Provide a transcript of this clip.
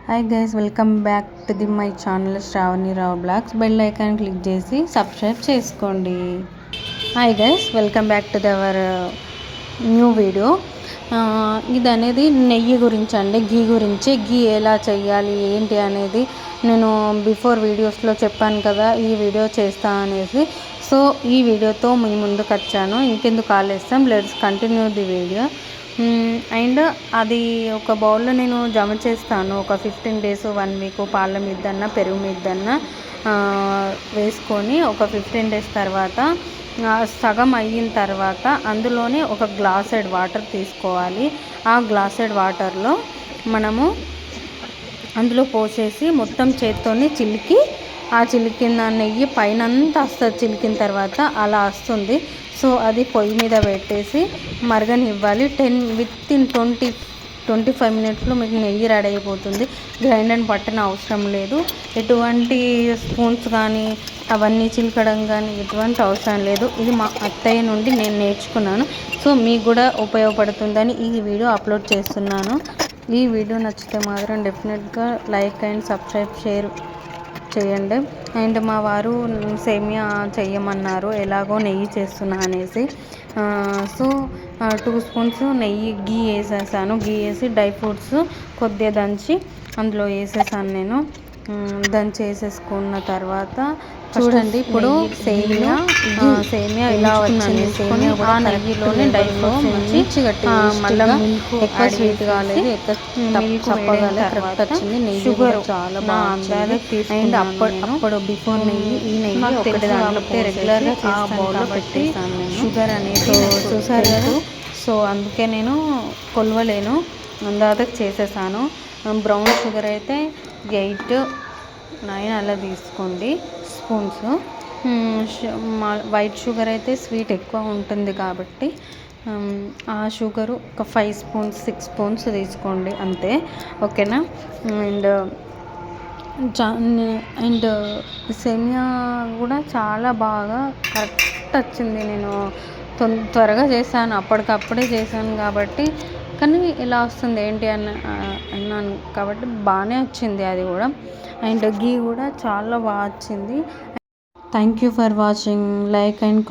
Hi guys, welcome back to my channel Shravani Rao blogs. Bell icon click చేసి subscribe చేసుకోండి. Hi guys, welcome back to our new video. ఇది అనేది నెయ్యి గురించి అండి, గీ గురించి. గీ ఎలా చేయాలి ఏంటి అనేది నేను బిఫోర్ వీడియోస్లో చెప్పాను కదా, ఈ వీడియో చేస్తా అనేసి. సో ఈ వీడియోతో మీ ముందుకు వచ్చాను. ఇంకెందుకు ఆలస్యం, let's continue the video. And అది ఒక బౌల్లో నేను జమ చేస్తాను. ఒక 15 days 1 week పాల మీదన్నా పెరుగు మీదన్నా వేసుకొని ఒక 15 days తర్వాత సగం అయిన తర్వాత అందులోనే ఒక గ్లాసెడ్ వాటర్ తీసుకోవాలి. ఆ గ్లాసెడ్ వాటర్లో మనము అందులో పోసేసి మొత్తం చేత్తోని చిలికి, ఆ చిలికిన నెయ్యి పైన అంతా వస్తుంది. చిలికిన తర్వాత అలా వస్తుంది. సో అది పొయ్యి మీద పెట్టేసి మరగనివ్వాలి. వితిన్ 20-25 minutesలో మీకు నెయ్యి రెడీ అయిపోతుంది. గ్రైండర్ పట్టన అవసరం లేదు. ఎటువంటి స్పూన్స్ కానీ అవన్నీ చిలకడం కానీ ఎటువంటి అవసరం లేదు. ఇది మా అత్తయ్య నుండి నేను నేర్చుకున్నాను. సో మీకు కూడా ఉపయోగపడుతుందని ఈ వీడియో అప్లోడ్ చేస్తున్నాను. ఈ వీడియో నచ్చితే మాత్రం డెఫినెట్గా లైక్ అండ్ సబ్స్క్రైబ్ చేయండి. అండ్ మా వారు సేమియా చెయ్యమన్నారు, ఎలాగో నెయ్యి చేస్తున్నా అనేసి. సో 2 spoons గీ వేసేసాను. గీ వేసి డ్రై ఫ్రూట్స్ కొద్దిగా దంచి అందులో వేసేసాను. నేను దంచి వేసేసుకున్న తర్వాత చూడండి, ఇప్పుడు సేమియా ఇలా వచ్చింది. సేమియా కూడా నెయ్యిలోనే డ్రై ఫ్రూట్స్ మంచిగా మళ్ళీ మిల్క్ ఎక్కువ స్వీట్ కాలేదు, ఎక్కువ చప్పగా కరెక్ట్ వచ్చింది. నెయ్యి షుగర్ చాలా బాగా అండ్ అప్పుడు బిఫోర్ నెయ్యి ఈ నెయ్యి ఒకటి దాంట్లో రెగ్యులర్గా ఆ బౌల్లో పెట్టేసాను నేను. షుగర్ అనేది చూసారు కదా. సో అందుకే నేను కొలవలేను, అందాజకి చేసేసాను. బ్రౌన్ షుగర్ అయితే 8-9 అలా తీసుకోండి స్పూన్స్. వైట్ షుగర్ అయితే స్వీట్ ఎక్కువ ఉంటుంది కాబట్టి ఆ షుగరు ఒక 5 spoons 6 spoons తీసుకోండి అంతే, ఓకేనా. అండ్ సేమియా కూడా చాలా బాగా కరెక్ట్ వచ్చింది. నేను త్వరగా చేశాను, అప్పటికప్పుడే చేశాను కాబట్టి. కానీ ఇలా వస్తుంది ఏంటి అన్నాను కాబట్టి బాగానే వచ్చింది అది కూడా. అండ్ గీ కూడా చాలా బాగా వచ్చింది. Thank you for watching. Like and